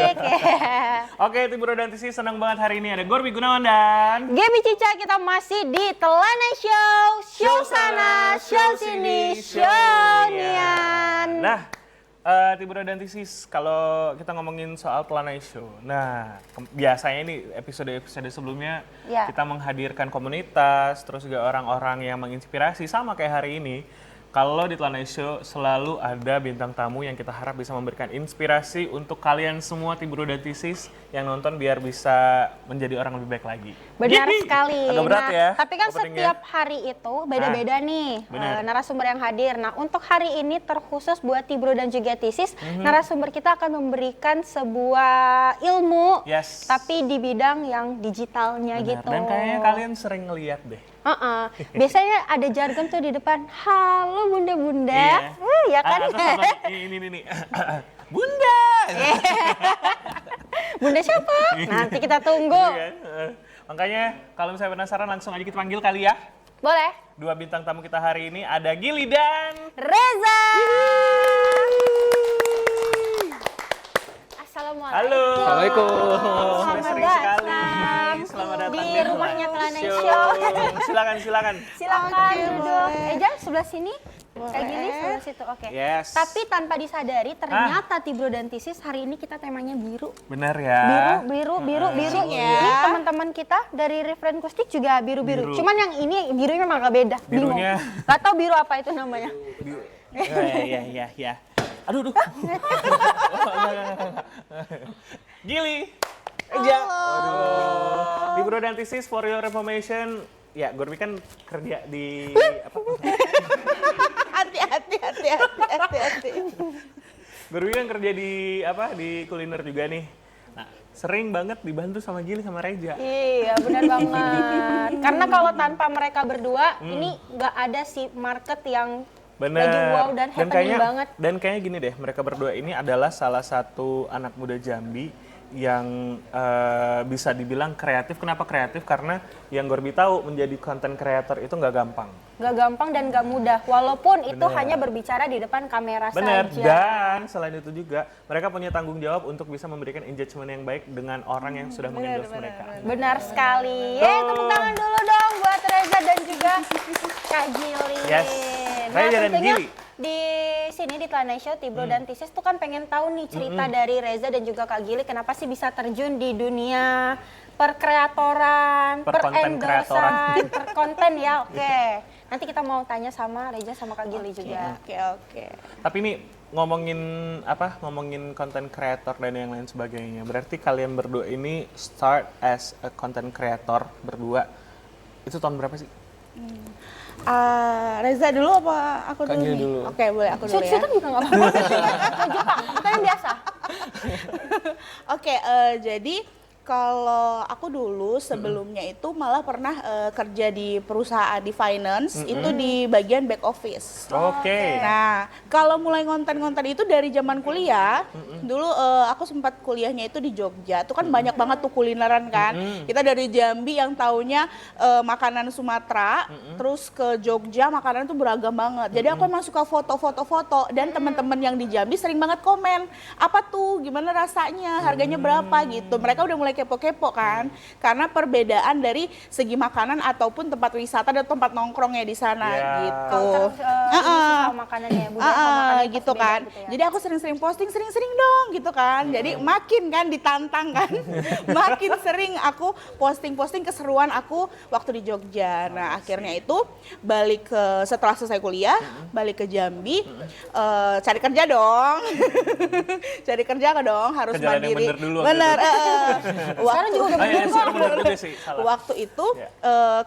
Asik. Oke, Tim Bro dan Tisi senang banget hari ini ada Gorbi Gunawan dan Gaby Cica, kita masih di Telana Show. Show sana, show sini, show nian. Nah, Tim Bro dan Tisi, kalau kita ngomongin soal Telana Show, nah biasanya ini episode-episode sebelumnya kita menghadirkan komunitas, terus juga orang-orang yang menginspirasi sama kayak hari ini. Kalau di Telana Show selalu ada bintang tamu yang kita harap bisa memberikan inspirasi untuk kalian semua Tim Bro dan Tisis yang nonton biar bisa menjadi orang lebih baik lagi. Benar sekali. Agak berat ya. Tapi kan setiap hari itu beda-beda nih narasumber yang hadir. Nah, untuk hari ini terkhusus buat Tim Bro dan juga Tisis, narasumber kita akan memberikan sebuah ilmu, tapi di bidang yang digitalnya gitu. Dan kayaknya kalian sering ngeliat deh. Biasanya ada jargon tuh di depan, halo bunda-bunda, ya kan? Ini. Bunda! Bunda siapa? Nanti kita tunggu. Makanya kalau misalnya penasaran langsung aja kita panggil kali ya. Boleh. Dua bintang tamu kita hari ini ada Gili dan Reza. Assalamualaikum. Halo. Assalamualaikum. Selamat datang. Selamat datang di rumahnya Telana Show. Silakan. Silakan duduk. Eja sebelah sini. Kayak gini sebelah situ. Oke. Yes. Tapi tanpa disadari ternyata Tim Bro dan Tisis hari ini kita temanya biru. Benar ya. Biru ya. Ini teman-teman kita dari Referen Kustik juga biru-biru. Cuman yang ini birunya memang agak beda. Birunya. Gak tau biru apa itu namanya. Ya. Aduh. Gili. Eja. Aduh. Tim Bro dan Tisis, for your information, ya Gorbi kan kerja di apa? Hati-hati. Gorbi kan kerja di apa? Di kuliner juga nih. Nah, sering banget dibantu sama Gili sama Reja. Iya, benar banget. Karena kalau tanpa mereka berdua, ini nggak ada sih market yang lagi wow dan happening banget. Dan kayaknya gini deh, mereka berdua ini adalah salah satu anak muda Jambi yang bisa dibilang kreatif. Kenapa kreatif? Karena yang Gorbi tahu menjadi content creator itu nggak gampang. Nggak gampang dan nggak mudah, walaupun itu hanya berbicara di depan kamera saja. Dan selain itu juga mereka punya tanggung jawab untuk bisa memberikan engagement yang baik dengan orang yang sudah mengendorse mereka. Benar sekali. Tepuk tangan dulu dong buat Reza dan juga Kak Gili. Yes. Nah, Reza dan tentunya Gili. Di sini di Telana Show, Tim Bro dan Tisis tuh kan pengen tahu nih cerita dari Reza dan juga Kak Gili kenapa sih bisa terjun di dunia perkreatoran, perendorsan, perkonten ya. Oke. Nanti kita mau tanya sama Reza sama Kak Gili juga. Oke. Tapi ini ngomongin content creator dan yang lain sebagainya. Berarti kalian berdua ini start as a content creator berdua. Itu tahun berapa sih? Reza dulu apa aku dulu nih? Dulu. Oke, boleh aku dulu ya. Shoot-shootan juga nggak apa-apa. Jepang, kita yang biasa. Oke, jadi kalau aku dulu sebelumnya itu malah pernah kerja di perusahaan di finance, itu di bagian back office. Oke. Nah, kalau mulai ngonten-ngonten itu dari zaman kuliah, dulu aku sempat kuliahnya itu di Jogja. Itu kan banyak banget tuh kulineran kan. Kita dari Jambi yang taunya makanan Sumatera, terus ke Jogja makanan itu beragam banget. Jadi aku emang suka foto-foto dan teman-teman yang di Jambi sering banget komen, apa tuh, gimana rasanya, harganya berapa gitu. Mereka udah mulai kepo-kepo kan, karena perbedaan dari segi makanan ataupun tempat wisata dan tempat nongkrongnya di sana gitu. Makanannya Gitu kan. Gitu ya. Jadi aku sering-sering posting, sering-sering dong gitu kan. Jadi makin kan ditantang kan, makin sering aku posting-posting keseruan aku waktu di Jogja. Nah akhirnya itu balik ke setelah selesai kuliah, balik ke Jambi, cari kerja dong, cari kerja dong, harus Kerjaan yang mandiri. bener dulu. Bener. Sekarang juga udah bener sih. Waktu itu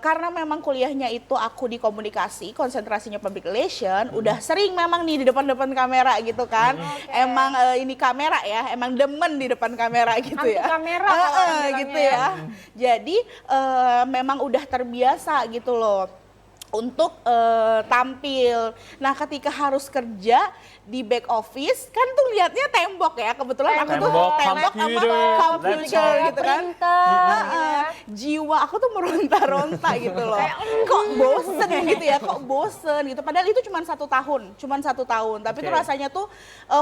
karena memang kuliahnya itu aku di komunikasi, konsentrasinya public relation, udah sering memang nih di depan-depan kamera gitu kan. Emang ini kamera ya, emang demen di depan kamera gitu ya. Kamera gitu ya. Jadi memang udah terbiasa gitu loh. untuk tampil. Nah, ketika harus kerja di back office, kan tuh lihatnya tembok ya. Kebetulan aku tuh Tembok, tembok sama computer, komputer gitu kan. Printer, Jiwa aku tuh meronta-ronta gitu loh. Kok bosen gitu ya, kok bosen gitu. Padahal itu cuma 1 tahun, Tapi itu rasanya tuh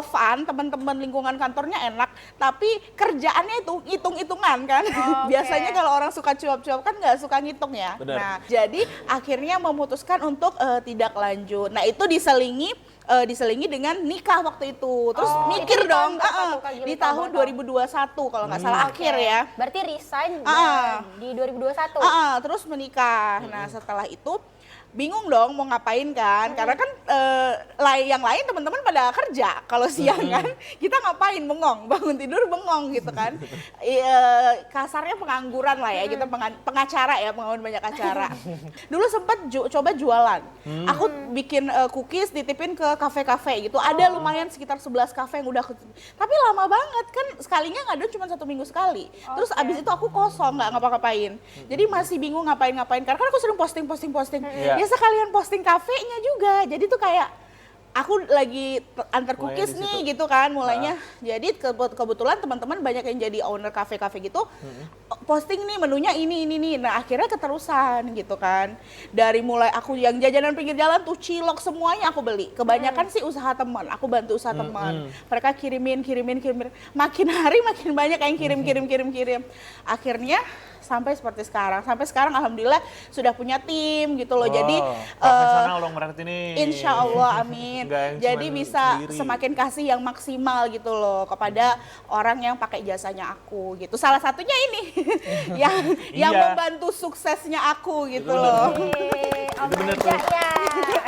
fun, teman-teman lingkungan kantornya enak. Tapi kerjaannya itu hitung-hitungan kan. Biasanya kalau orang suka cuap-cuap kan nggak suka ngitung ya. Benar. Nah, jadi akhirnya memutuskan untuk tidak lanjut. Nah, itu diselingi dengan nikah waktu itu. Terus mikir itu di dong, tahun berapa tuh, Kak Gili, di kalau tahun boleh 2021 kalau nggak salah akhir ya. Berarti resign di 2021. Terus menikah. Nah, setelah itu bingung dong mau ngapain kan, karena kan yang lain teman-teman pada kerja kalau siang kan, kita ngapain, bengong, bangun tidur bengong gitu kan. Kasarnya pengangguran lah ya, kita pengacara ya, pengalaman banyak acara. Dulu sempat coba jualan, aku bikin cookies ditipin ke kafe-kafe gitu, ada lumayan sekitar 11 kafe yang udah, tapi lama banget kan, sekalinya ngadon cuma 1 minggu sekali. Terus abis itu aku kosong, nggak ngapa-ngapain, jadi masih bingung ngapain-ngapain, karena kan aku sering posting. Ya sekalian posting kafenya juga, jadi tuh kayak aku lagi antar cookies nih gitu kan mulainya. Jadi kebetulan teman-teman banyak yang jadi owner kafe-kafe gitu, posting nih menunya ini. Nah akhirnya keterusan gitu kan. Dari mulai aku yang jajanan pinggir jalan tuh cilok semuanya aku beli. Kebanyakan sih usaha teman, aku bantu usaha teman. Mereka kirimin. Makin hari makin banyak yang kirim. Akhirnya sampai seperti sekarang. Sampai sekarang alhamdulillah sudah punya tim gitu loh. Jadi profesional dong berarti nih. Insya Allah, amin. Jadi cuman bisa sendiri. semakin kasih yang maksimal gitu loh kepada orang yang pakai jasanya aku gitu. Salah satunya ini yang membantu suksesnya aku gitu loh. Om Itu bener Reja tuh. ya.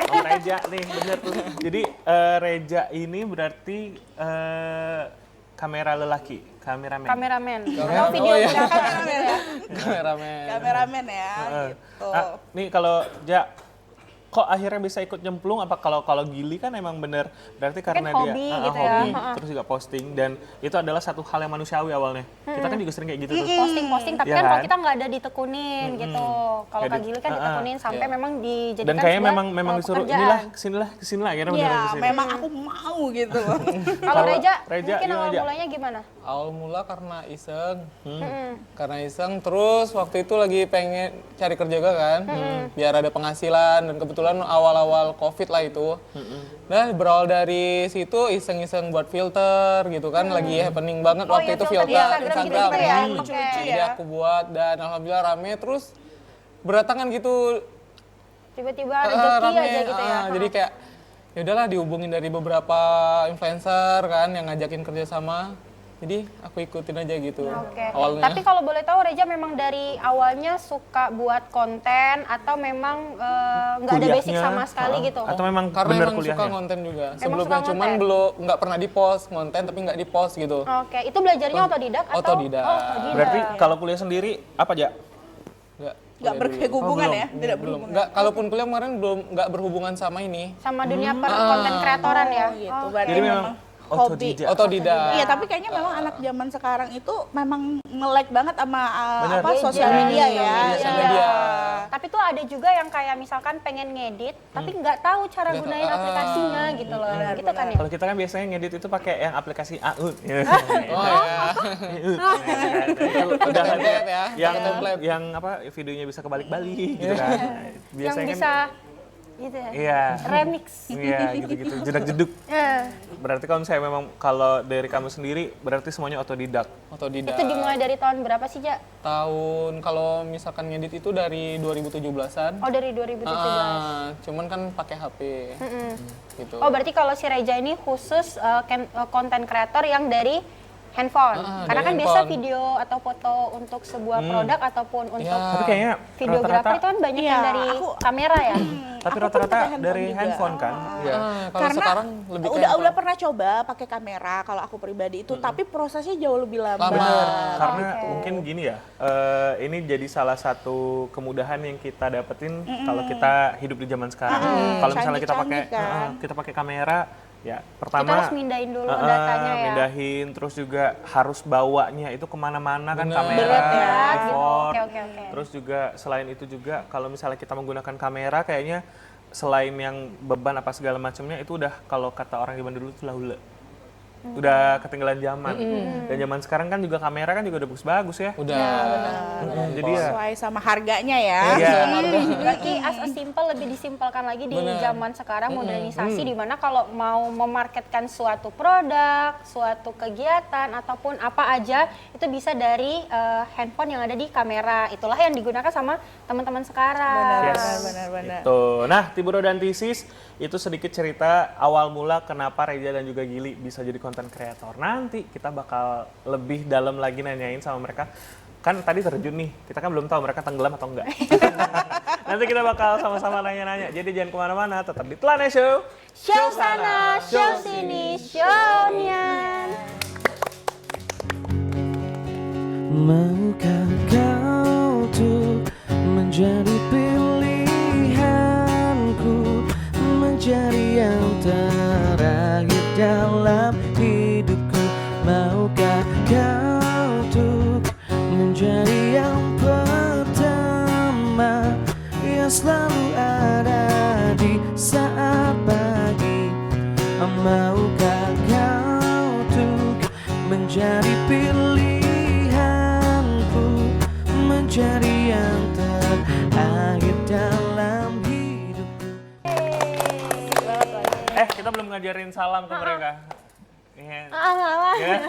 Om Reja nih, bener tuh. Jadi Reja ini berarti kamera lelaki, kameramen. Kameramen. Kameramen. Atau video Oh, iya. kameramen ya. Kameramen ya gitu. Nih kalau kok akhirnya bisa ikut nyemplung, apa kalau Gili kan emang bener berarti karena hobi dia gitu ya. hobi, terus juga posting, dan itu adalah satu hal yang manusiawi awalnya. Kita kan juga sering kayak gitu tuh. Posting, tapi Iya kan kalau kan? kita nggak ada ditekunin gitu. Kalau Kayak Kak Gili kan ditekunin sampai memang dijadikan Dan kayaknya sebuah, memang disuruh pekerjaan. kesinilah akhirnya Iya, beneran kesini. memang aku mau gitu loh. Kalau Reja, Reja, mungkin awal gimana, Ja? mulanya gimana? Awal mula karena iseng, terus waktu itu lagi pengen cari kerja juga kan, biar ada penghasilan, dan kebetulan awal-awal COVID lah itu. Nah berawal dari situ iseng-iseng buat filter gitu kan, lagi happening banget waktu itu filter Instagram gitu ya. Lucu-lucu Jadi ya. aku buat dan alhamdulillah rame, terus berdatangan gitu. Tiba-tiba rezeki Rame, aja gitu ya. Jadi kayak ya udahlah dihubungin dari beberapa influencer kan yang ngajakin kerja sama. Jadi aku ikutin aja gitu Oke. awalnya. Tapi kalau boleh tahu Reja memang dari awalnya suka buat konten atau memang nggak ada basic Kuliahnya, sama sekali gitu? Atau memang Karena bener emang suka kuliahnya? konten juga. Emang Sebelumnya suka cuman konten? belum nggak pernah di post konten, tapi nggak di post gitu. Oke, itu belajarnya otodidak atau? Otodidak. Oh, otodidak. Berarti kalau kuliah sendiri apa aja? Nggak berhubungan ya, tidak belum. berhubungan. Nggak, kalaupun kuliah kemarin belum nggak berhubungan sama ini. Sama dunia per konten kreatoran ya? Gitu. Oh, Berarti Jadi memang hobi. otodidak. Otodidak. Iya, tapi kayaknya memang anak zaman sekarang itu memang nge-like banget sama Bener. sosial media ya. Sosial Iya. media. Tapi tuh ada juga yang kayak misalkan pengen ngedit, tapi nggak tahu cara Nggak gunain tahu. aplikasinya gitu loh. Gitu kan ya? Kalau kita kan biasanya ngedit itu pakai yang aplikasi AUD. Oh ya. Itu udah ada Template ya, yang pakai template. yang apa videonya bisa kebalik-balik gitu kan. Yang Biasanya bisa kan gitu ya? iya. Remix. Iya, gitu-gitu. Jedak-jeduk. Berarti kalau misalnya memang kalau dari kamu sendiri berarti semuanya otodidak. Otodidak. Itu dimulai dari tahun berapa sih, Ja? Tahun kalau misalkan ngedit itu dari 2017-an. Oh, dari 2017. Cuman kan pakai HP. Gitu. Oh, berarti kalau si Reja ini khusus konten kreator yang dari handphone. Karena dari kan biasa handphone. video atau foto untuk sebuah produk ataupun untuk Iya. Tapi kayaknya videografer rata-rata itu kan banyak Iya, yang dari kamera ya. tapi Aku rata-rata pakai handphone dari juga. handphone kan. Iya. Kalau Karena sekarang lebih ke udah handphone. pernah coba pakai kamera kalau aku pribadi itu, tapi prosesnya jauh lebih lambat. Lama. Karena mungkin gini ya, ini jadi salah satu kemudahan yang kita dapetin kalau kita hidup di zaman sekarang. Kalau misalnya kita pakai Canggih-canggih kan. kita pakai kamera, Ya, Kita pertama harus mindahin dulu datanya ya. mindahin, terus juga harus bawanya itu kemana-mana kan, Bener. kamera, Berat ya, gitu. telepon. Oke. Terus juga selain itu juga kalau misalnya kita menggunakan kamera kayaknya selain yang beban apa segala macamnya itu udah kalau kata orang zaman dulu itu hula. Udah ketinggalan zaman. Dan zaman sekarang kan juga kamera kan juga udah bagus-bagus ya. Udah. Jadi ya Sesuai sama harganya ya. Iya. Berarti as a simple lebih disimpelkan lagi di zaman sekarang modernisasi di mana kalau mau memarketkan suatu produk, suatu kegiatan ataupun apa aja itu bisa dari handphone yang ada di kamera. Itulah yang digunakan sama teman-teman sekarang. Benar. Gitu. Nah, Tiburo dan Tisis itu sedikit cerita awal mula kenapa Reza dan juga Gili bisa jadi content creator. Nanti kita bakal lebih dalam lagi nanyain sama mereka. Kan tadi terjun nih, kita kan belum tahu mereka tenggelam atau enggak. Nanti kita bakal sama-sama nanya-nanya. Jadi jangan kemana-mana, tetap di Telana Show. Show sana, show sini, show nian. Maukah kau tuh menjadi pilihanku, menjadi yang terakhir dalam hidupku? Maukah kau tuh menjadi yang pertama, yang selalu ada di saat pagi? Maukah kau tuh menjadi pilihanku, menjadi yang terakhir dalam hidupku? Kita belum ngajarin salam ke mereka. Iya. Ya.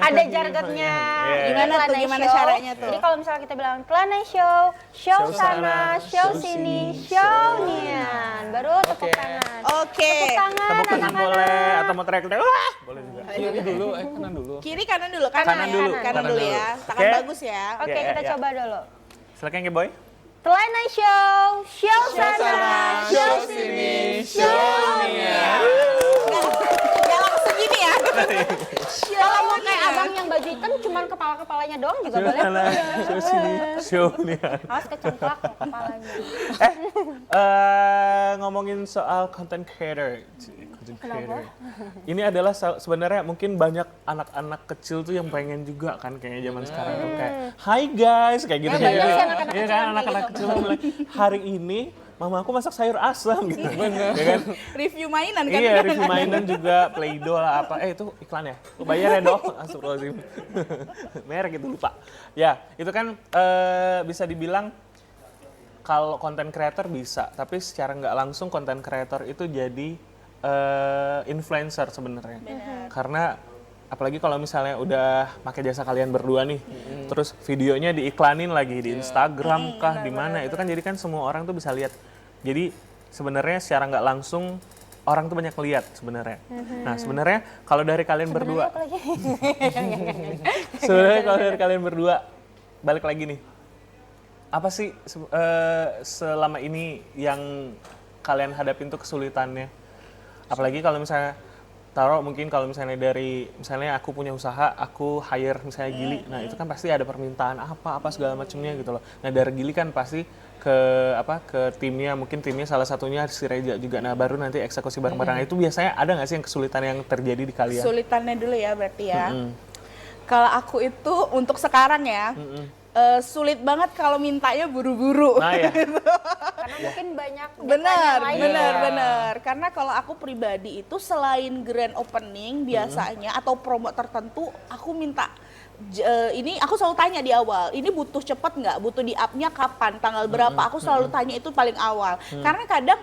Ada jargonnya. Gimana tuh, Telana gimana Show. caranya tuh? Jadi kalau misalnya kita bilang Telana Show, show sana, show sini, show nian. Baru tepuk tangan. Oke. Tepuk tangan Tepuk tangan anak-anak. boleh, atau mau teriak-teriak, wah boleh juga. Kiri dulu, kanan dulu. Kiri kanan dulu, kanan, Kanan ya. dulu, Kanan kanan dulu dulu. ya. Tangan Oke. bagus ya. Oke, Ya, kita ya. coba dulu. Silakan ya boy. Telana Show, show sana, show sini, show nian. Gak langsung gini ya. Kalau mau kayak abang yang baju hitam cuman kepala-kepalanya doang juga boleh. Show sini, show nih. Awas kecemplak loh kepalanya. Ngomongin soal content creator. Ini adalah sebenarnya mungkin banyak anak-anak kecil tuh yang pengen juga kan kayaknya zaman sekarang tuh kayak hi guys kayak gitu Ya, banyak sih anak-anak Iya kecil kan yang anak-anak kayak kecil bilang hari ini mama aku masak sayur asam gitu. Bener. Ya kan? Review mainan kan. Iya, review mainan juga, Play-Doh lah apa. Itu iklan ya? Lu bayar ya dong? Astagfirullahaladzim. Merek itu lupa. Ya, itu kan bisa dibilang kalau content creator bisa, tapi secara nggak langsung content creator itu jadi influencer sebenarnya. Karena apalagi kalau misalnya udah pakai jasa kalian berdua nih, terus videonya diiklanin lagi di Instagram kah, di mana, itu kan jadi kan semua orang tuh bisa lihat. Jadi sebenarnya secara nggak langsung orang tuh banyak lihat sebenarnya. Nah sebenarnya kalau dari kalian berdua, sebenarnya kalau dari kalian berdua balik lagi nih, apa sih selama ini yang kalian hadapin tuh kesulitannya? Apalagi kalau misalnya taruh mungkin kalau misalnya dari misalnya aku punya usaha, aku hire misalnya Gili, nah itu kan pasti ada permintaan apa segala macamnya gitu loh. Nah dari Gili kan pasti ke timnya, mungkin timnya salah satunya si Reza juga. Nah baru nanti eksekusi bareng-bareng. Itu biasanya ada nggak sih yang kesulitan yang terjadi di kalian? Kesulitannya dulu ya berarti ya. Kalau aku itu untuk sekarang ya. Sulit banget kalau mintanya buru-buru. Nah ya. Karena mungkin banyak deadline yang lain. Benar. Karena kalau aku pribadi itu selain grand opening biasanya atau promo tertentu, aku minta ini aku selalu tanya di awal, ini butuh cepet nggak? Butuh di up-nya kapan? Tanggal berapa? Aku selalu tanya itu paling awal. Karena kadang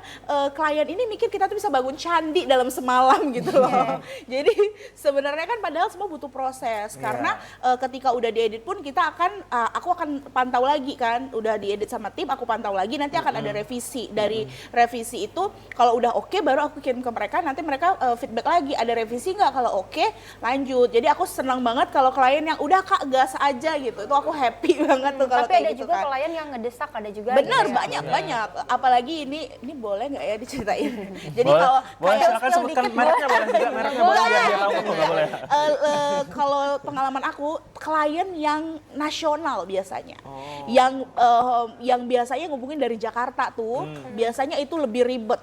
klien ini mikir kita tuh bisa bangun candi dalam semalam gitu loh. Jadi sebenarnya kan padahal semua butuh proses. Karena ketika udah diedit pun kita aku akan pantau lagi kan. Udah diedit sama tim, aku pantau lagi. Nanti akan ada revisi. Dari revisi itu kalau udah oke, baru aku kirim ke mereka. Nanti mereka feedback lagi. Ada revisi nggak? Kalau oke, lanjut. Jadi aku senang banget kalau klien yang udah Kak gas aja gitu, itu aku happy banget tuh kalau Tapi kayak ada gitu juga kan. klien yang ngedesak, ada juga. Bener, gitu ya. banyak. Apalagi ini boleh nggak ya diceritain? Jadi Boleh, kalau boleh kayak silakan sebutkan mereknya boleh juga, mereknya boleh biar dia tahu nggak boleh. kalau pengalaman aku klien yang nasional biasanya, yang biasanya ngubungin dari Jakarta tuh, biasanya itu lebih ribet.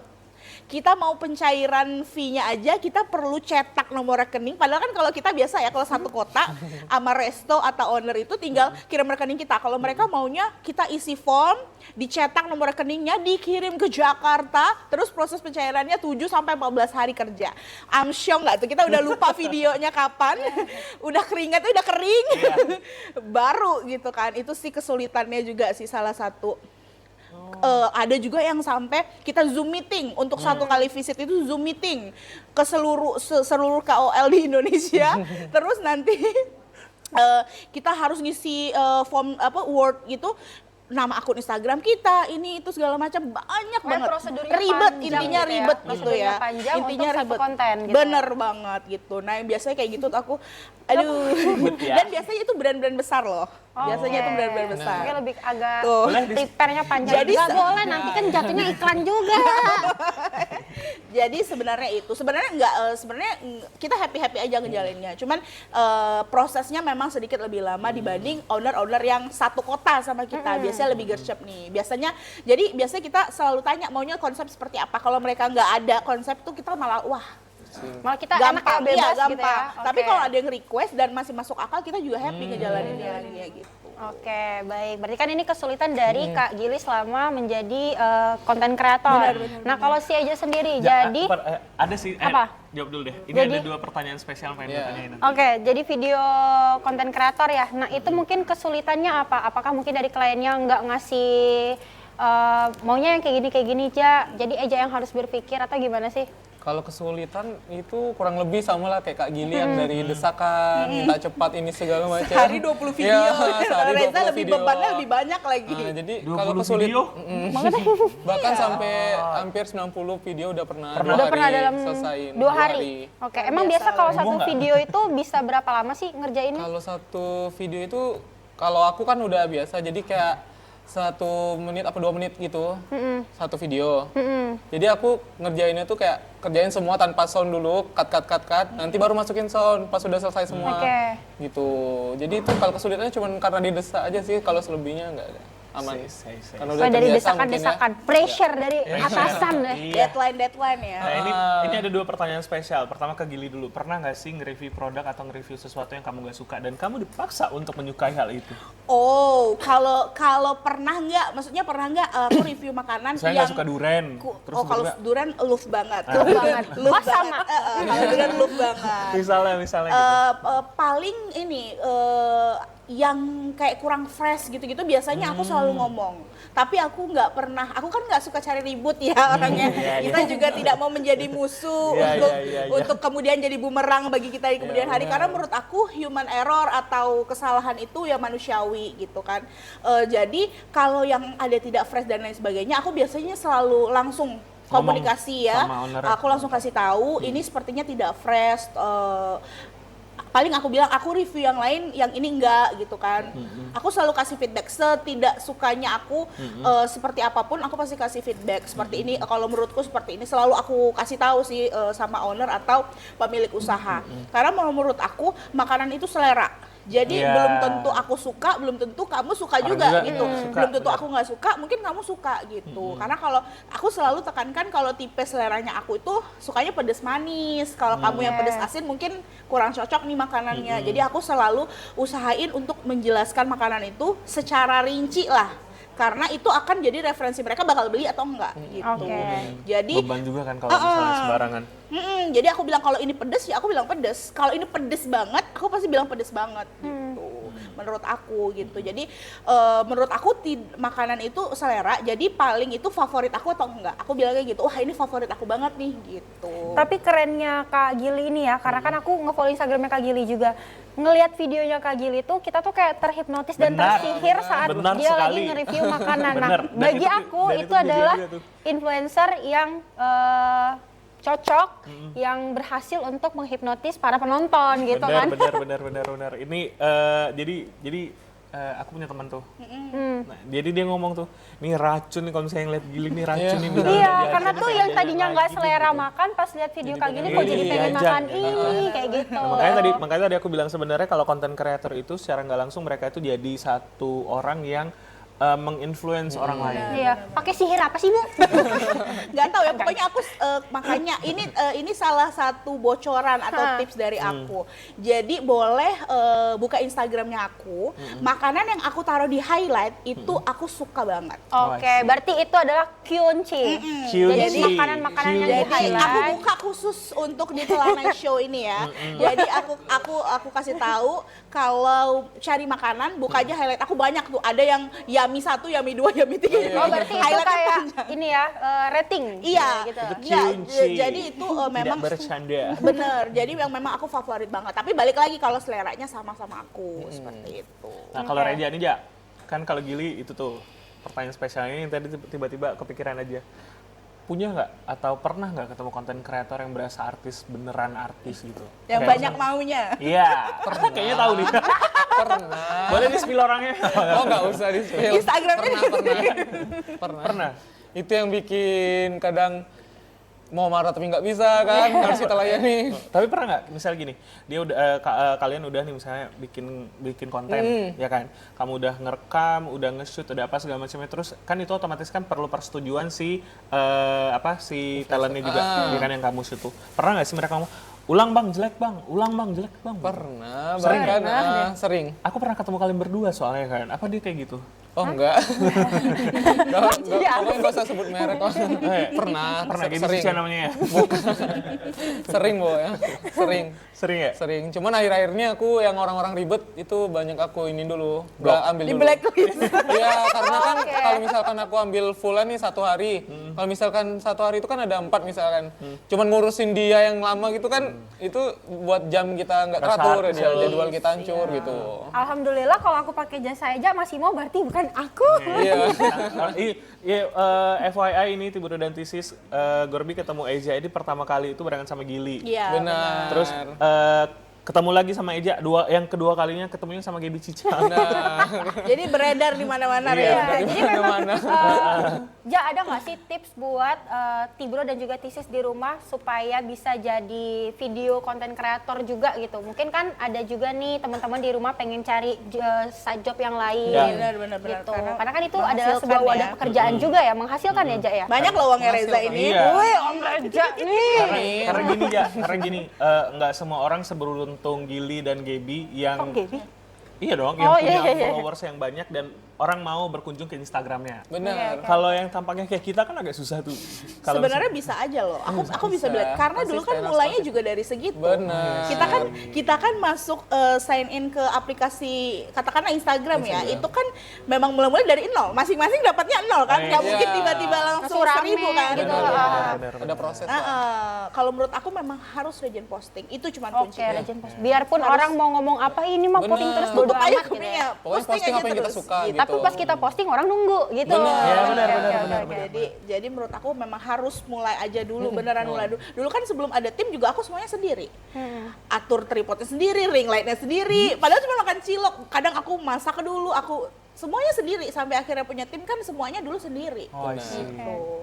kita mau pencairan fee-nya aja kita perlu cetak nomor rekening. Padahal kan kalau kita biasa ya, kalau satu kota sama resto atau owner itu tinggal kirim rekening kita. Kalau mereka maunya kita isi form, dicetak nomor rekeningnya, dikirim ke Jakarta, terus proses pencairannya 7 sampai 14 hari kerja. Amsyong nggak tuh, kita udah lupa videonya kapan, udah keringat udah kering, baru gitu kan. Itu sih kesulitannya juga sih salah satu. Ada juga yang sampai kita Zoom meeting untuk satu kali visit itu Zoom meeting ke seluruh KOL di Indonesia. Terus nanti kita harus ngisi form Word gitu, nama akun Instagram kita, ini itu segala macam, banyak banget. Prosedurnya Ribet, panjang intinya gitu ya. ribet gitu Prosedurnya ya. panjang Intinya untuk satu ribet. konten gitu. Bener banget gitu. Nah, yang biasanya kayak gitu tuh aku aduh. Dan biasanya itu brand-brand besar loh. Biasanya itu brand-brand besar. Mungkin lebih agak Tuh. prepare-nya panjang. Jadi Nggak boleh, nanti kan jatuhnya iklan juga. Jadi sebenarnya itu sebenarnya kita happy aja ngejalaninnya. Cuman prosesnya memang sedikit lebih lama dibanding owner-owner yang satu kota sama kita. Biasanya lebih gercep nih. Biasanya kita selalu tanya maunya konsep seperti apa. Kalau mereka nggak ada konsep tuh kita malah wah Malah kita enak ya, bebas iya, gitu ya. gampang. Tapi Oke. kalau ada yang request dan masih masuk akal, kita juga happy ngejalaninnya gitu. Oke, baik. Berarti kan ini kesulitan dari Kak Gili selama menjadi konten kreator. Nah, kalau si Eja sendiri, jadi ada sih. Apa? Jawab dulu deh. Ini Jadi- ada 2 pertanyaan spesial pengen gue tanyain. Oke, jadi video konten kreator ya. Nah, itu mungkin kesulitannya apa? Apakah mungkin dari kliennya nggak ngasih maunya yang kayak gini aja, jadi Eja yang harus berpikir atau gimana sih? Kalau kesulitan itu kurang lebih sama lah kayak Kak Gili yang dari desakan, minta cepat ini segala macam. Sehari 20 video. Iya, sehari Reza 20 lebih video. bebannya lebih banyak lagi. Nah, jadi 20 kalau kesulitan, video? bahkan sampai hampir 90 video udah pernah. Udah pernah dalam selesaiin, 2 hari. Oke, emang biasa kalau satu nggak? video itu bisa berapa lama sih ngerjainnya? Kalau satu video itu, kalau aku kan udah biasa, jadi kayak 1 menit apa 2 menit gitu, satu video. Jadi aku ngerjainnya tuh kayak kerjain semua tanpa sound dulu, cut, nanti baru masukin sound pas sudah selesai semua. Oke. Gitu. Jadi itu kalau kesulitannya cuma karena didesak aja sih, kalau selebihnya nggak ada. Aman. Karena udah Oh, dari terbiasa mungkin ya. desakan-desakan, pressure dari atasan deh. Iya. Deadline ya. Nah, ini ada 2 pertanyaan spesial. Pertama ke Gili dulu. Pernah nggak sih nge-review produk atau nge-review sesuatu yang kamu nggak suka dan kamu dipaksa untuk menyukai hal itu? Oh, kalau pernah nggak, maksudnya pernah nggak aku review makanan Saya yang nggak suka duren. Terus kalau tiba-tiba- durian love banget. Love banget. Love Oh, sama. banget. Kalau durian love banget. misalnya gitu. Paling ini yang kayak kurang fresh gitu-gitu biasanya aku selalu ngomong. Tapi aku nggak pernah, aku kan nggak suka cari ribut ya orangnya. Kita juga tidak mau menjadi musuh untuk kemudian jadi bumerang bagi kita di kemudian hari. Karena menurut aku human error atau kesalahan itu ya manusiawi gitu kan. Jadi kalau yang ada tidak fresh dan lain sebagainya, aku biasanya selalu langsung komunikasi ya. sama owner. Aku langsung kasih tahu ini sepertinya tidak fresh. Paling aku bilang aku review yang lain, yang ini enggak gitu kan. Aku selalu kasih feedback, setidak sukanya aku seperti apapun aku pasti kasih feedback seperti ini. Kalau menurutku seperti ini selalu aku kasih tahu sih sama owner atau pemilik usaha. Karena menurut aku makanan itu selera. Jadi Iya. belum tentu aku suka, belum tentu kamu suka Orang juga juga, gitu. suka, Belum tentu benar. aku nggak suka, mungkin kamu suka gitu. Karena kalau aku selalu tekankan kalau tipe seleranya aku itu sukanya pedas manis. Kalau kamu yang pedas asin mungkin kurang cocok nih makanannya. Jadi aku selalu usahain untuk menjelaskan makanan itu secara rinci lah. Karena itu akan jadi referensi mereka bakal beli atau enggak gitu. Oke. Jadi Beban juga kan kalau misalnya sembarangan. jadi aku bilang kalau ini pedes ya aku bilang pedes. Kalau ini pedes banget, aku pasti bilang pedes banget gitu. Menurut aku gitu. Jadi menurut aku makanan itu selera. Jadi paling itu favorit aku atau enggak. Aku bilangnya gitu. Wah, ini favorit aku banget nih gitu. Tapi kerennya Kak Gili ini ya, karena kan aku nge-follow Instagramnya Kak Gili juga. Ngelihat videonya Kak Gili tuh kita tuh kayak terhipnotis dan Benar. tersihir saat Benar dia lagi sekali. nge-review makanan. Nah, Benar. Dan bagi itu- aku dan itu itu kejadian adalah juga tuh. influencer yang cocok, yang berhasil untuk menghipnotis para penonton gitu kan. Benar. Ini jadi aku punya teman tuh. Nah, jadi dia ngomong tuh, ini racun nih kalau misalnya ngeliat Gili nih racun nih. beneran Iya, diajarin karena tuh yang jajan tadinya nggak lagi selera gitu. makan, pas lihat video Kak Gili pengen kok jadi pengen jajan. makan ini kayak gitu. Nah, makanya tadi aku bilang sebenarnya kalau konten creator itu secara nggak langsung mereka itu jadi satu orang yang menginfluence orang lain. Iya, pakai sihir apa sih, Bu? Nggak tahu ya, pokoknya aku makanya ini salah satu bocoran atau tips dari aku. Jadi boleh buka Instagramnya aku, makanan yang aku taruh di highlight itu aku suka banget. Oke, berarti itu adalah kunci. Jadi makanan-makanan yang di Jadi highlight. aku buka khusus untuk di Telanai Show ini ya. Jadi aku kasih tahu kalau cari makanan buka aja highlight. Aku banyak tuh, ada yang Yummy 1, Yummy 2, Yummy 3. Oh, berarti itu Highlightnya kayak panjang. ini ya, rating. Iya, gitu. iya, Kunci. jadi itu memang Tidak bercanda. bener. Jadi yang memang aku favorit banget. Tapi balik lagi kalau seleranya sama-sama aku seperti itu. Nah kalau Reja nih Ja, kan kalau Gili itu tuh pertanyaan spesialnya yang tadi tiba-tiba kepikiran aja. Punya nggak atau pernah nggak ketemu konten kreator yang berasa artis, beneran artis gitu? Yang Kayak banyak maunya. Iya, kayaknya tahu nih. Pernah. Boleh di-spill orangnya? Oh nggak usah di-spill. Instagramnya Pernah. Itu yang bikin kadang mau marah tapi nggak bisa kan, harus kita layani. Tapi pernah nggak, misal gini, dia udah kalian udah nih misalnya bikin konten, ya kan? Kamu udah ngerekam, udah nge-shoot, udah apa segala macamnya, terus kan itu otomatis kan perlu persetujuan si talentnya juga, ya kan yang kamu shoot tuh. Pernah nggak sih mereka ngomong, ulang bang jelek bang, ulang bang jelek bang? Pernah, Sering bahkan sering. Aku pernah ketemu kalian berdua soalnya kan, apa dia kayak gitu? Oh enggak. Pokoknya nggak usah sebut merek. Pernah Gini sering. Cica namanya ya? Sering Bo ya, sering. Sering ya? Sering. Cuman akhir-akhirnya aku yang orang-orang ribet itu banyak aku ini dulu, nggak ambil di dulu. blacklist. Iya, karena kan kalau misalkan aku ambil fullan nih 1 hari, kalau misalkan 1 hari itu kan ada 4 misalkan, cuman ngurusin dia yang lama gitu kan, itu buat jam kita nggak teratur, Rasa jadwal kita hancur gitu. Alhamdulillah kalau aku pakai jasa Eja masih mau, berarti bukan aku. Iya. FYI ini Tiburo dan Tisis, Gorbi ketemu Eja ini pertama kali itu barengan sama Gili. Iya. Benar. Terus ketemu lagi sama Eja, yang kedua kalinya ketemunya sama Gaby Cica. Jadi beredar di mana-mana Iya. ya. Jadi memang Ja, ada nggak sih tips buat Tibro dan juga Tisis di rumah supaya bisa jadi video konten kreator juga gitu? Mungkin kan ada juga nih teman-teman di rumah pengen cari side job yang lain. Ya. Benar. Gitu. Karena kan itu adalah menghasilkan sebuah wadah ya. pekerjaan juga ya, menghasilkan ya Ja ya. Banyak loh uangnya Reza ini. Iya. Wih, Om Reja nih. Karena gini, nggak semua orang seberuntung Gili dan Gaby yang Kok Gaby? iya dong, yang Oh, punya iya. followers yang banyak dan orang mau berkunjung ke Instagramnya. Benar. Kalau yang tampaknya kayak kita kan agak susah tuh. Kalau Sebenarnya bisa aja loh. Aku bisa bilang karena dulu kan Konsisten, mulainya konsisten. juga dari segitu. Benar. Kita kan masuk sign in ke aplikasi katakanlah Instagram ya. Itu kan memang mulai dari nol. Masing-masing dapatnya nol kan. Nggak Iya. mungkin tiba-tiba langsung Langsung rame 1000 kan. gitu. Benar. Ada proses. Kalau menurut aku memang harus rajin posting. Itu cuma Oke, kuncinya. rajin post. Biarpun orang mau ngomong apa, ini mah posting terus bodo Tutup aja amat gitu ya. kupingnya. Pokoknya posting apa yang kita suka gitu. Tapi pas kita posting orang nunggu gitu. Benar. Iya, Oke, benar, oke, benar, oke, oke. Jadi menurut aku memang harus mulai aja dulu, beneran mulai dulu. Dulu kan sebelum ada tim juga aku semuanya sendiri. Atur tripodnya sendiri, ring lightnya sendiri. Padahal cuma makan cilok. Kadang aku masak dulu, aku semuanya sendiri. Sampai akhirnya punya tim kan semuanya dulu sendiri. Oh, I see. Tuh.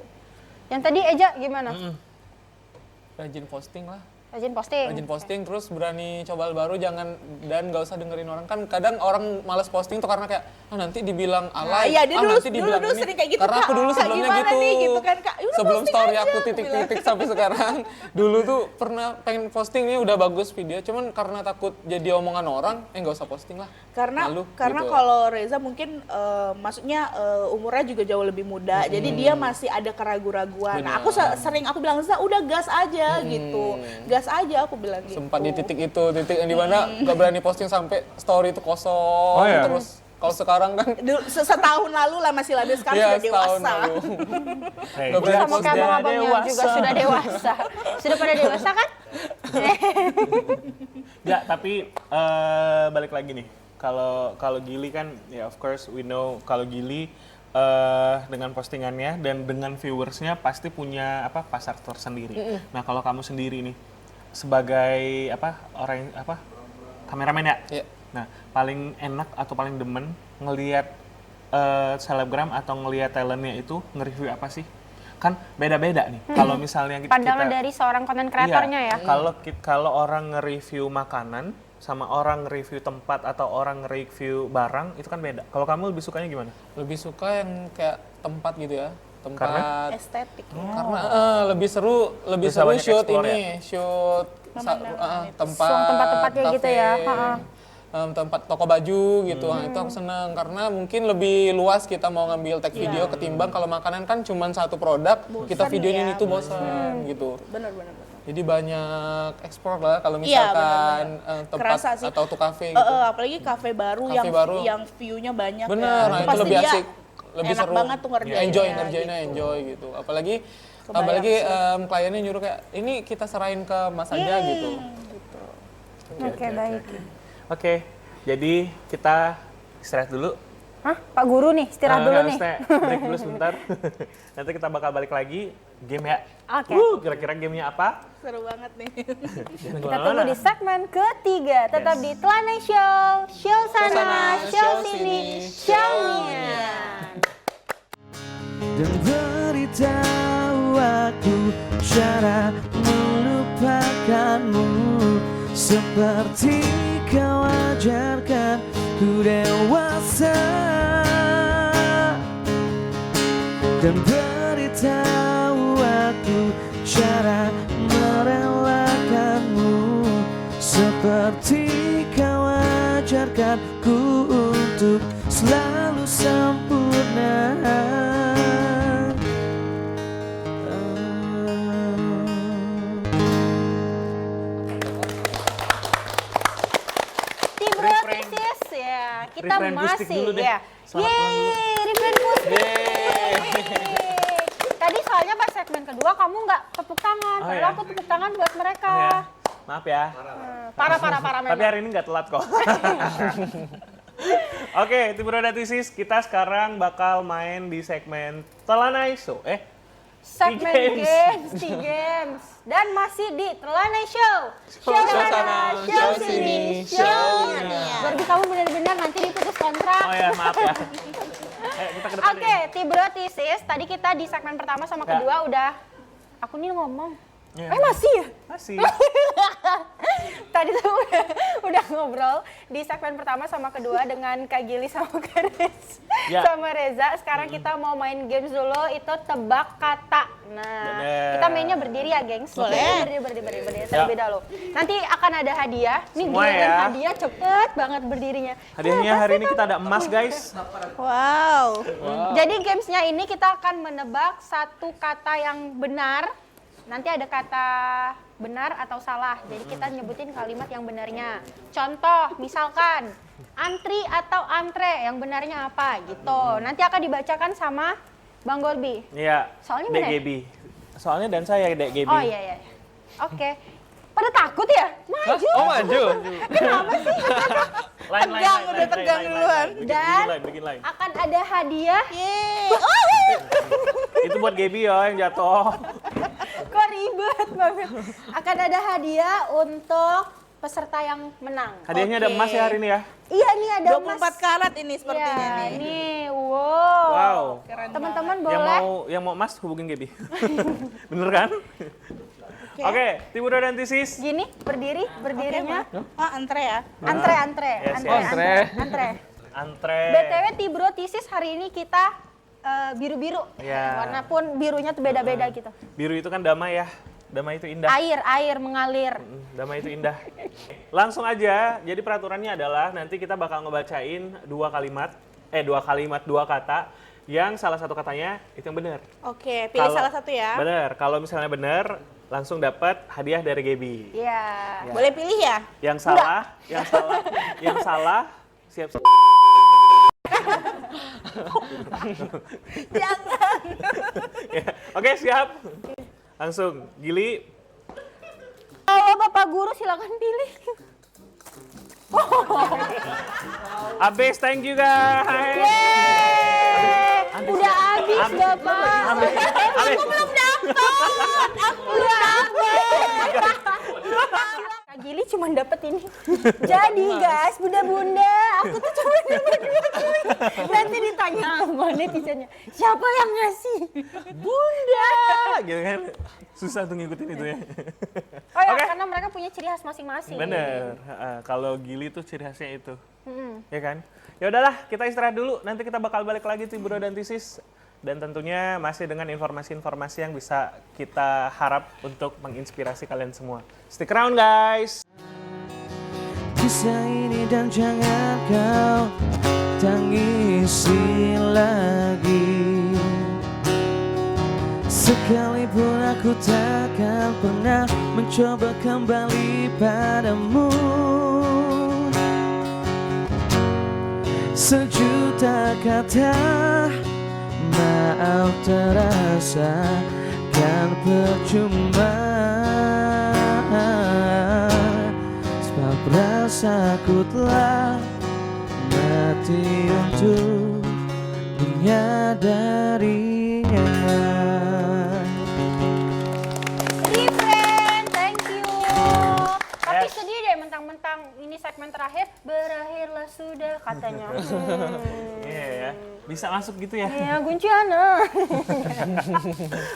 Yang tadi Eja gimana? Rajin posting lah. Rajin posting. Rajin posting terus berani coba hal baru, jangan dan nggak usah dengerin orang. Kan kadang orang malas posting tuh karena kayak nanti dibilang alay, iya, dia dulu- nanti dibilang dulu ini. sering kayak gitu, Karena aku Kak. dulu Kak, sebelumnya gimana gitu. nih, gitu kan, Kak. Udah Sebelum posting story aja, aku aku titik-titik sampai sekarang. Dulu tuh pernah pengen posting nih udah bagus video, cuman karena takut jadi omongan orang, nggak usah posting lah. Karena Malu, karena gitu. kalau Reza mungkin maksudnya umurnya juga jauh lebih muda, jadi dia masih ada keraguan-raguan. Nah, aku sering aku bilang Reza udah gas aja gitu, gas aja aku bilang gitu. Sempat di titik itu, titik yang dimana nggak berani posting sampai story itu kosong. Oh, iya? Terus kalau sekarang kan Setahun lalu lah masih labil, sekarang ya sudah setahun dewasa. lalu. Hey, Nggak berani Sama posting. kayak abang-abangnya dewasa. juga sudah dewasa. Sudah pada dewasa kan? Ya, tapi balik lagi nih. Kalau Gili kan ya of course we know kalau Gili dengan postingannya dan dengan viewersnya pasti punya pasar tersendiri. Nah, kalau kamu sendiri nih sebagai orang kameramen ya. Iya. Nah, paling enak atau paling demen ngelihat selebgram atau ngelihat talentnya itu nge-review apa sih? Kan beda-beda nih. Kalau misalnya Pandangan dari seorang konten kreatornya ya. Iya, kalau orang nge-review makanan sama orang review tempat atau orang review barang itu kan beda. Kalau kamu lebih sukanya gimana? Lebih suka yang kayak tempat gitu ya. Tempat. Karena? Estetik. Karena lebih seru Bisa banyak shoot explore ini, shoot tempat tempat-tempatnya gitu ya. kafe, tempat toko baju gitu. Nah, itu aku seneng karena mungkin lebih luas kita mau ngambil tag video ketimbang kalau makanan kan cuma satu produk, kita videoin itu bosan gitu. Bener-bener. Jadi banyak ekspor lah kalau misalkan tempat Kerasa sih. atau tuh kafe gitu. Apalagi kafe baru Kafe baru. yang view-nya banyak. Bener, ya. nah itu Pasti lebih dia asik, lebih enak seru. banget tuh ngerjainnya. Ngerjainnya enjoy gitu. Apalagi kliennya nyuruh kayak ini kita serahin ke Mas aja gitu. Oke, baik. Oke, jadi kita istirahat dulu. Hah? Pak Guru nih, istirahat dulu nih. Break dulu sebentar. Nanti kita bakal balik lagi game ya. Oke. Kira-kira gamenya apa? Seru banget nih. Jangan Kita kemana-mana. tunggu di segmen ketiga. Tetap di Telana Show. Show sana, show sini, show-nya. Dan beritahu aku cara melupakanmu seperti kau ajarkan ku dewasa. Dan beritahu aku cara merelakanmu seperti kau ajarkan ku untuk selalu sempurna. Tim Rotisis ya, kita Refrain Gustik masih dulu deh. ya. Selamat malam dulu. Yeay, Refrain Gustik. Tadi soalnya pas segmen kedua kamu nggak tepuk tangan, Oh, padahal ya? aku tepuk tangan buat mereka. Oh, ya. Maaf ya. Parah Tapi memang. hari ini nggak telat kok. Oke, Tim Rodatisis, kita sekarang bakal main di segmen Telana Show. Segmen Games. games, games. Dan masih di Telana Show. Show sana, show sini, show-nya. Berarti kamu benar-benar nanti diputus kontrak. Oh ya, maaf ya. Kita ke depan Oke, Tibrotisis. Tadi kita di segmen pertama sama Ya. kedua udah. Aku nih ngomong. Ya. Masih ya? Masih. Tadi tuh udah ngobrol di segmen pertama sama kedua dengan Kak Gili sama Kak Rez, Ya. sama Reza. Sekarang kita mau main games dulu, itu tebak kata. Nah, Bener. kita mainnya berdiri ya, gengs. Boleh. Berdiri. Ya. Terlebih dahulu. Nanti akan ada hadiah. Nih Semua giliran ya. hadiah cepet banget berdirinya. Hadiahnya hari ini kita ada emas, guys. Wow. Jadi gamesnya ini kita akan menebak satu kata yang benar. Nanti ada kata benar atau salah. Jadi kita nyebutin kalimat yang benarnya. Contoh, misalkan antri atau antre, yang benarnya apa gitu. Nanti akan dibacakan sama Bang Golbi. Iya. Soalnya Dek bener? Gebi. Soalnya dan saya Dek Gebi. Oh iya. Oke. Pada takut ya? Maju. Oh maju. Kenapa sih? Tegang, udah tegang duluan. Dan Bikin lain. akan ada hadiah. Itu buat Gebi ya yang jatuh. Kok ribet banget. Akan ada hadiah untuk peserta yang menang. Hadiahnya ada Oke. emas ya hari ini ya. Iya nih ada 24 karat ini sepertinya Iya, nih. nih, wow. Wow. Keren Teman-teman Yang boleh. mau emas hubungin Gebi. Bener kan? Oke, Timur dan Tisis. Gini, berdirinya. Oh, antre ya. Antre. Yes, yes. Antre. BTW Tibro Tisis hari ini kita biru-biru. Iya. Warna pun birunya tuh beda-beda gitu. Biru itu kan damai ya. Damai itu indah. Air mengalir. Damai itu indah. Langsung aja. Jadi peraturannya adalah nanti kita bakal ngebacain dua kata. Yang salah satu katanya itu yang benar. Oke, pilih Kalau- salah satu ya. Benar. Kalau misalnya benar, langsung dapat hadiah dari Gebi. Iya. Boleh pilih ya? Yang salah, siap-siap. Jangan. Ya. Oke, siap. Langsung, Gili. Kalau Bapak Guru silakan pilih. Abis, thank you guys. Yeay. Udah habis Bapak. Abis. Belum dapat. Aku udah dapat. Kak Gili cuma dapat ini. Jadi guys, bunda-bunda, aku tuh cuma dapat 2 koin. Nanti ditanya sama netizennya, siapa yang ngasih? Bunda, gitu kan. Susah tuh ngikutin itu ya. Oh ya, Oke. karena mereka punya ciri khas masing-masing. Bener. Kalau Gili tuh ciri khasnya itu. Ya kan? Ya udahlah, kita istirahat dulu. Nanti kita bakal balik lagi Tibro dan Tisis. Dan tentunya masih dengan informasi-informasi yang bisa kita harap untuk menginspirasi kalian semua. Stick around guys! Kisah ini dan jangan kau tangisi lagi. Sekalipun aku takkan pernah mencoba kembali padamu. Sejuta kata maaf terasa kan percuma. Sebab rasaku telah mati untuk menyadarinya. Different, thank you. Tapi Yes. sedih deh mentang-mentang ini segmen terakhir, berakhirlah sudah katanya. Iya ya, bisa masuk gitu ya. Ya, Gunciana.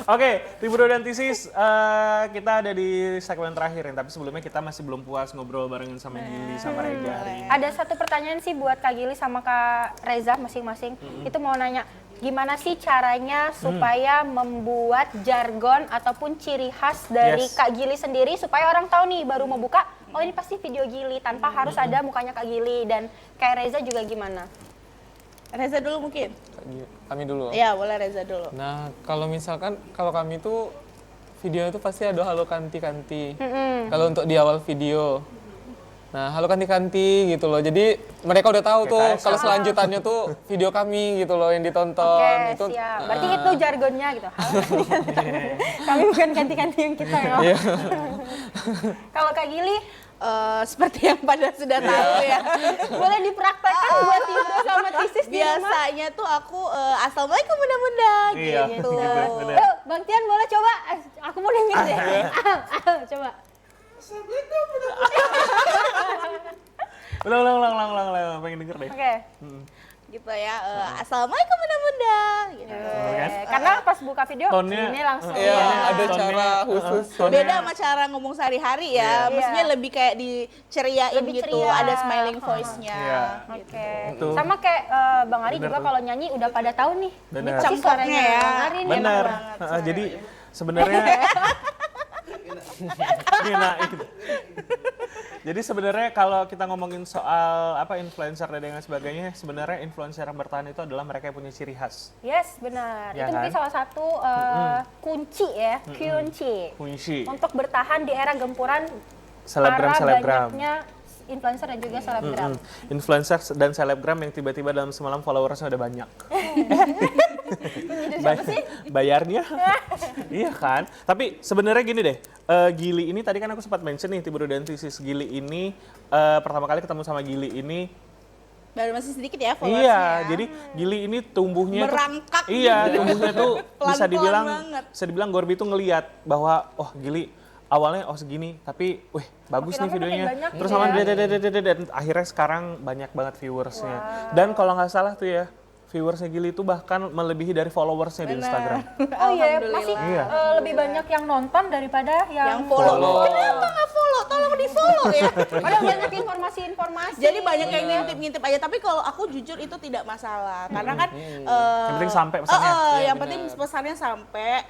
Oke, Tibro dan Tisis, kita ada di segmen terakhir nih. Tapi sebelumnya kita masih belum puas ngobrol barengan sama Gili, sama Reza hari ini. Ada satu pertanyaan sih buat Kak Gili sama Kak Reza masing-masing. Itu mau nanya, gimana sih caranya supaya membuat jargon ataupun ciri khas dari Yes. Kak Gili sendiri supaya orang tahu nih baru mau buka, oh ini pasti video Gili tanpa harus ada mukanya Kak Gili. Dan Kak Reza juga gimana? Reza dulu mungkin. Kami dulu. Ya, boleh Reza dulu. Nah, kalau misalkan kalau kami tuh video itu pasti ada halo kanti-kanti. Kalau untuk di awal video. Nah, halo kanti-kanti gitu loh. Jadi mereka udah tahu tuh kalau selanjutannya tuh video kami gitu loh yang ditonton. Oke, siap. Berarti itu jargonnya gitu. Halo, ganti-ganti. Kami bukan ganti-ganti yang kita ya. Iya. Kalau Kak Gili, Seperti yang pada sudah tahu ya. boleh dipraktekkan buat Tibro sama Tisis di rumah. Biasanya tuh aku assalamualaikum bunda-bunda Iya, gitu. gitu, bener. Yuk, Bang Tian boleh coba? Aku mau denger deh. Coba. Ulang, pengen denger deh. Oke. Gitu ya. Assalamualaikum bunda-bunda. Gitu. Karena pas buka video, Tonnya, ini langsung. Iya, ya. ada Tonnya, cara khusus. Beda sama cara ngomong sehari-hari ya. Maksudnya lebih kayak diceriain Lebih gitu. ceria. Ada smiling voice-nya. Iya. Oke. Itu. Sama kayak Bang Ari Bener juga tuh. kalau nyanyi udah pada tahu nih. Bener. Ini pasti Cempoknya suaranya ya. Bang Ari nih. Bener. enak banget. Jadi sebenarnya Ginain. Jadi sebenarnya kalau kita ngomongin soal influencer dan dengan sebagainya, sebenarnya influencer yang bertahan itu adalah mereka yang punya ciri khas. Yes, benar. Ya Itu mungkin kan? salah satu kunci ya, Kunci. untuk bertahan di era gempuran Selebgram. banyaknya influencer dan juga selebgram. Influencer dan selebgram yang tiba-tiba dalam semalam followersnya udah banyak. Bayarnya? Iya kan? Tapi sebenarnya gini deh, Gili ini tadi kan aku sempat mention nih, Tibro dan Tisis. Gili ini pertama kali ketemu sama Gili ini. Baru masih sedikit ya followersnya. Iya, jadi Gili ini tumbuhnya Merangkak tuh, iya, gitu. tumbuhnya tuh bisa Pelan-pelan banget. dibilang Gorbi tuh ngelihat bahwa Gili awalnya segini, tapi bagus Makin nih lama makin videonya. banyak Terus gitu sama ya. dan akhirnya sekarang banyak banget viewersnya. Dan kalau nggak salah tuh ya, viewersnya Gili itu bahkan melebihi dari followersnya di Instagram. Oh iya, Alhamdulillah. masih Iya. Lebih banyak yang nonton daripada Yang yang follow. Kenapa nggak follow? Tolong di follow ya. Padahal banyak informasi-informasi. Jadi banyak yang ngintip-ngintip aja. Tapi kalau aku jujur itu tidak masalah. Karena kan Yang penting sampai pesannya. yang penting pesannya sampai.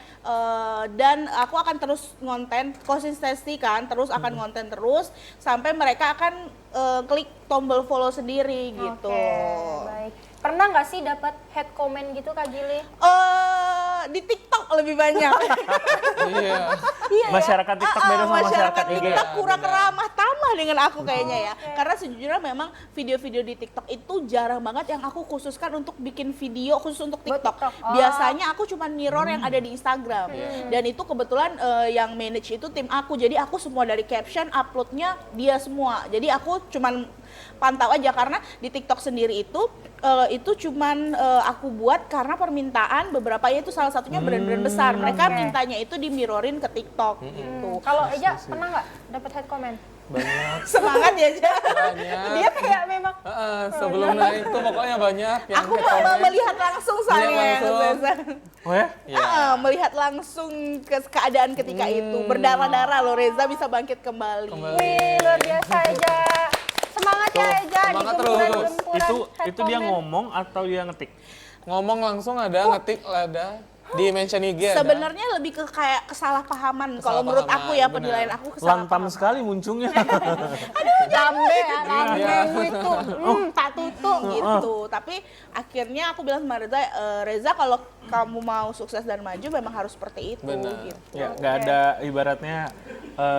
Dan aku akan terus ngonten, konsistensi kan. Terus akan ngonten terus. Sampai mereka akan klik tombol follow sendiri gitu. Oke, baik. Pernah nggak sih dapat head comment gitu Kak Gili? Di TikTok lebih banyak. Iya. Masyarakat TikTok beda sama masyarakat IG. TikTok kurang ramah tamah dengan aku kayaknya ya. Karena sejujurnya memang video-video di TikTok itu jarang banget yang aku khususkan untuk bikin video khusus untuk TikTok. TikTok. Oh. Biasanya aku cuma mirror yang ada di Instagram. Dan itu kebetulan yang manage itu tim aku. Jadi aku semua dari caption, uploadnya dia semua. Jadi aku cuman pantau aja karena di TikTok sendiri itu cuman aku buat karena permintaan beberapa itu salah satunya brand-brand besar. Mereka mintanya itu di mirrorin ke TikTok gitu. Kalau Eja pernah nggak dapat head comment? Banyak. Semangat ya, Ja. Banyak. Dia kayak memang Sebelum naik itu pokoknya banyak yang Aku ke mau komen. melihat langsung soalnya. Melihat langsung. Reza. Oh ya? Iya. Melihat langsung ke keadaan ketika itu. Berdarah-darah loh, Reza bisa bangkit kembali. wih luar biasa Eja. Semangat ya Eja di semangat gempuran-gempuran Itu dia head comment. ngomong atau dia ngetik? Ngomong langsung ada, ngetik ada. Di mention IG ada. Sebenarnya lebih ke kayak kesalahpahaman. Kalau menurut aku ya, Kesalahpahaman, penilaian benar. aku Lantam kesalahpahaman. sekali muncungnya. Lambe ya, lambe Iya. itu. Tak tutup Gitu. Tapi akhirnya aku bilang sama Reza, Reza kalau kamu mau sukses dan maju memang harus seperti itu. Benar. Gitu. Ya, nggak ada ibaratnya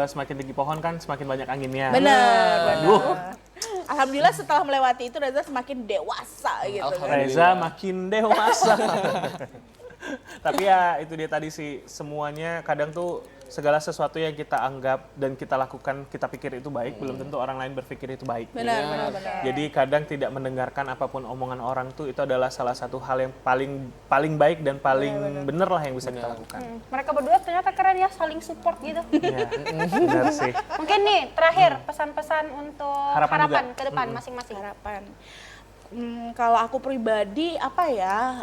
semakin tinggi pohon kan semakin banyak anginnya. Benar. Aduh. Alhamdulillah setelah melewati itu Reza semakin dewasa gitu kan. Reza makin dewasa. Tapi ya itu dia tadi sih, semuanya kadang tuh segala sesuatu yang kita anggap dan kita lakukan, kita pikir itu baik, belum tentu orang lain berpikir itu baik. Benar. Jadi kadang tidak mendengarkan apapun omongan orang tuh itu adalah salah satu hal yang paling baik dan paling bener lah yang bisa kita lakukan. Mereka berdua ternyata keren ya, saling support gitu. Iya, benar sih. Mungkin nih terakhir pesan-pesan untuk Harapan harapan juga. ke depan masing-masing. Harapan. Kalau aku pribadi apa ya,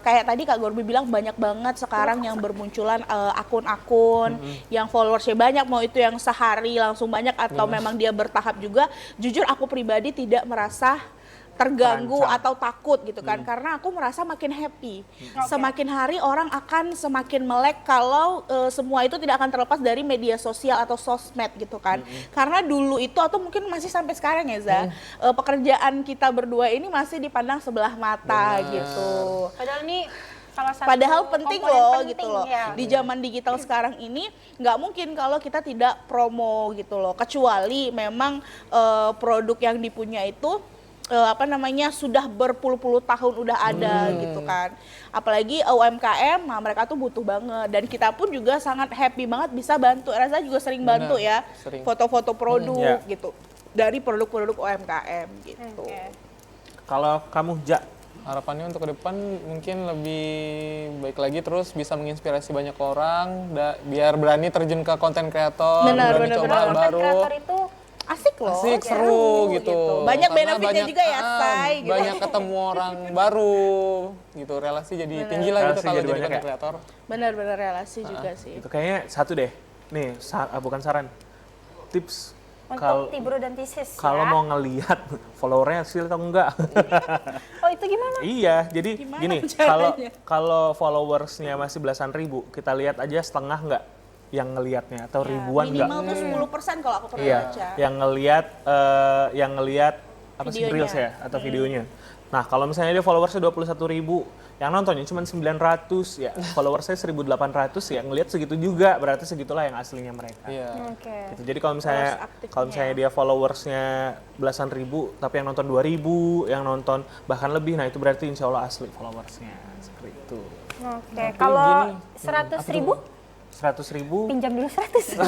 kayak tadi Kak Gorbi bilang banyak banget sekarang yang bermunculan akun-akun yang followersnya banyak, mau itu yang sehari langsung banyak atau memang dia bertahap juga. Jujur aku pribadi tidak merasa terganggu Terancam. atau takut gitu kan, karena aku merasa makin happy. Semakin hari orang akan semakin melek kalau semua itu tidak akan terlepas dari media sosial atau sosmed gitu kan. Karena dulu itu atau mungkin masih sampai sekarang ya Za, pekerjaan kita berdua ini masih dipandang sebelah mata gitu. Padahal ini salah satu Padahal penting komponen loh penting, gitu loh. ya. Di zaman digital sekarang ini nggak mungkin kalau kita tidak promo gitu loh. Kecuali memang produk yang dipunya itu sudah berpuluh-puluh tahun udah ada gitu kan. Apalagi UMKM, nah mereka tuh butuh banget. Dan kita pun juga sangat happy banget bisa bantu. Reza juga sering bantu ya, sering. foto-foto produk Ya. gitu. Dari produk-produk UMKM gitu. Oke. Kalau kamu Ja, Harapannya untuk ke depan mungkin lebih baik lagi, terus bisa menginspirasi banyak orang, biar berani terjun ke konten kreator, Benar, berani benar, coba benar. hal Konten baru. kreator itu Asik loh. Asik, seru gitu. Banyak Karena benefitnya juga ya, Say. Gitu. Banyak ketemu orang baru gitu, relasi jadi tinggi lah gitu Relasi kalau jadi jadi banyak konten ya? kreator. Benar-benar relasi juga sih. itu kayaknya satu deh. Nih, bukan saran. Tips untuk Tibro dan Tisis kalau ya. mau ngelihat followernya hasil atau enggak. Oh itu gimana? Iya, jadi Gimana gini, caranya? kalau followersnya masih belasan ribu, kita lihat aja setengah enggak yang ngelihatnya atau ribuan enggak. Minimal tuh 10% kalau aku pernah Iya, baca. yang ngelihat apa sih, Videonya. reels ya atau videonya. Nah, kalau misalnya dia followersnya 21.000, yang nontonnya cuma 900, ya followersnya 1.800, ya ngelihat segitu juga, berarti segitulah yang aslinya mereka. Iya. Oke. Gitu. Jadi kalau misalnya aktifnya. dia followersnya belasan ribu, tapi yang nonton 2.000, yang nonton bahkan lebih, nah itu berarti insya Allah asli followersnya. Seperti itu. Oke. Kalau 100.000 100.000, pinjam dulu 100.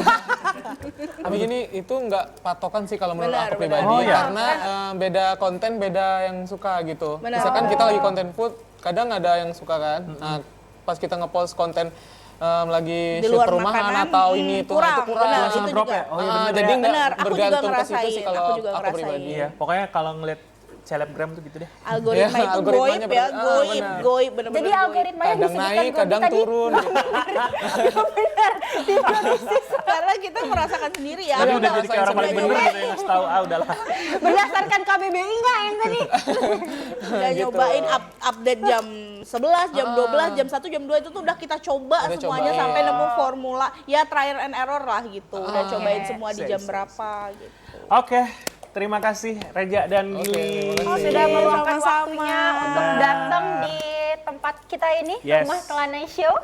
Tapi gini, itu nggak patokan sih kalau menurut Benar, aku benar. pribadi, Oh, iya. karena beda konten, beda yang suka gitu. Benar. Misalkan kita lagi konten food, kadang ada yang suka kan. Nah, pas kita nge-post konten lagi Di shoot luar perumahan makanan, atau ini itu, kurang, itu kurang. benar, langsung itu drop juga. ya? Oh iya Ah, bener jadi ya. nggak Benar, aku juga bergantung ke situ ngerasain, sih kalau aku juga aku ngerasain. pribadi. Iya, pokoknya kalau ngeliat selebgram tuh gitu deh. Algoritma Iya, itu algoritmanya goib ya, benar. goib, Benar. goib, bener-bener Jadi goib. algoritmanya Kadang disebutkan naik, Gobi kadang tadi. turun. Gitu. Karena kita merasakan sendiri ya. Tapi Aku udah nggak jadi kayak orang paling sebenarnya bener gitu yang ngasih tahu, udahlah. Berdasarkan KBBI nggak yang tadi? udah nyobain update jam 11, jam 12, jam 1, jam 2 itu tuh udah kita coba Udah semuanya cobain. sampai nemu formula. Ya trial and error lah gitu. Udah cobain semua di jam Sip, berapa gitu. Oke, terima kasih Reja dan Oke, Gili. terima Oh, kasih. sudah meluangkan Sama-sama. waktunya untuk datang di tempat kita ini, Yes. Rumah Telanai Show.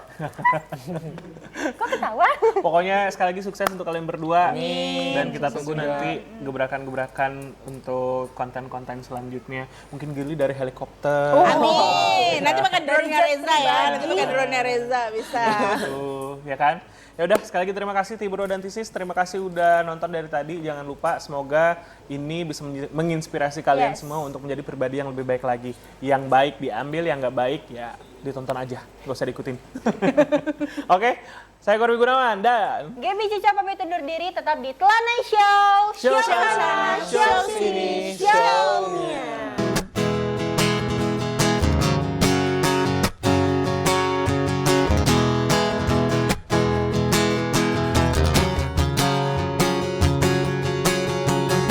Kok ketawa? Pokoknya sekali lagi sukses untuk kalian berdua. Amin. Dan kita Sukses tunggu juga. nanti gebrakan-gebrakan untuk konten-konten selanjutnya. Mungkin Gili dari helikopter. Amin. Nanti pakai drone-nya Dari jet Reza ya. pribadi. Nanti pakai drone-nya Reza bisa. Tuh, ya kan? Ya udah, sekali lagi terima kasih Tibro dan Tisis. Terima kasih udah nonton dari tadi. Jangan lupa, semoga ini bisa menginspirasi kalian Yes. semua untuk menjadi pribadi yang lebih baik lagi. Yang baik diambil, yang nggak baik ya ditonton aja, nggak usah diikutin. Oke, saya Korbi Gunawan dan Gaby Cica pamit undur diri, tetap di Telanai Show. Show sana, sana, show sini, shownya.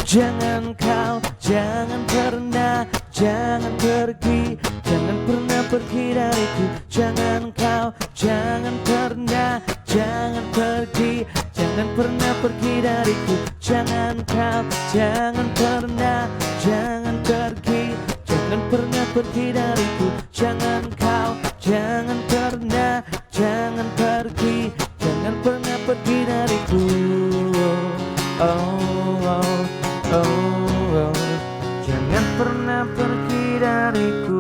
Jangan kau, jangan pernah, jangan pergi, jangan pernah pergi dariku. Jangan kau, jangan pernah, jangan pergi, jangan pernah pergi dariku. Jangan kau, jangan pernah, jangan pergi, jangan pernah pergi dariku. Jangan kau, jangan pernah, jangan pergi, jangan pernah pergi dariku. Oh, oh, oh, oh. Jangan pernah pergi dariku.